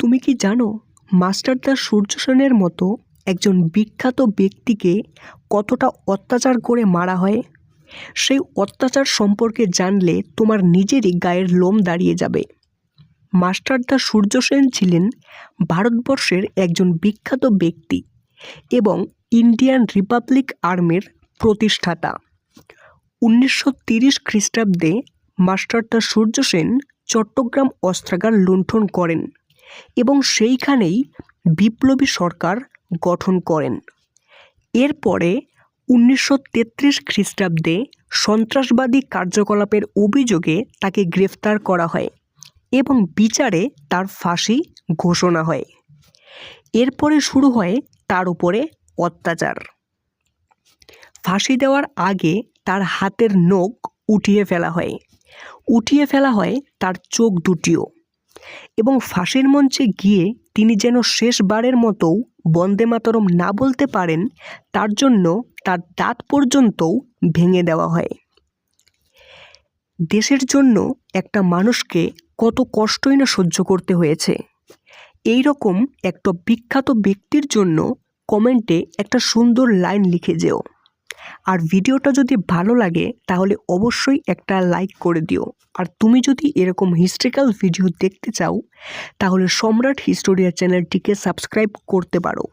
তুমি কি জানো মাস্টারদা সূর্য সেনের মতো একজন বিখ্যাত ব্যক্তিকে কতটা অত্যাচার করে মারা হয়? সেই অত্যাচার সম্পর্কে জানলে তোমার নিজেরই গায়ের লোম দাঁড়িয়ে যাবে। মাস্টারদা সূর্য সেন ছিলেন ভারতবর্ষের একজন বিখ্যাত ব্যক্তি এবং ইন্ডিয়ান রিপাবলিক আর্মির প্রতিষ্ঠাতা। 1930 খ্রিস্টাব্দে মাস্টারদা সূর্য সেন চট্টগ্রাম অস্ত্রাগার লুণ্ঠন করেন এবং সেইখানেই বিপ্লবী সরকার গঠন করেন। এরপরে 1933 খ্রিস্টাব্দে সন্ত্রাসবাদী কার্যকলাপের অভিযোগে তাকে গ্রেফতার করা হয় এবং বিচারে তার ফাঁসি ঘোষণা হয়। এরপরে শুরু হয় তার উপরে অত্যাচার। ফাঁসি দেওয়ার আগে তার হাতের নখ উঠিয়ে ফেলা হয় তার চোখ দুটিও, এবং ফাঁসির মঞ্চে গিয়ে তিনি যেন শেষবারের মতো বন্দে মাতরম না বলতে পারেন তার জন্য তার দাঁত পর্যন্তও ভেঙে দেওয়া হয়। দেশের জন্য একটা মানুষকে কত কষ্টই না সহ্য করতে হয়েছে। এই রকম একটা বিখ্যাত ব্যক্তির জন্য কমেন্টে একটা সুন্দর লাইন লিখে যেও। আর ভিডিওটা যদি ভালো লাগে তাহলে অবশ্যই একটা লাইক করে দিও। আর তুমি যদি এরকম হিস্ট্রিক্যাল ভিডিও দেখতে চাও তাহলে সম্রাট হিস্টোরিয়া চ্যানেলটিকে সাবস্ক্রাইব করতে পারো।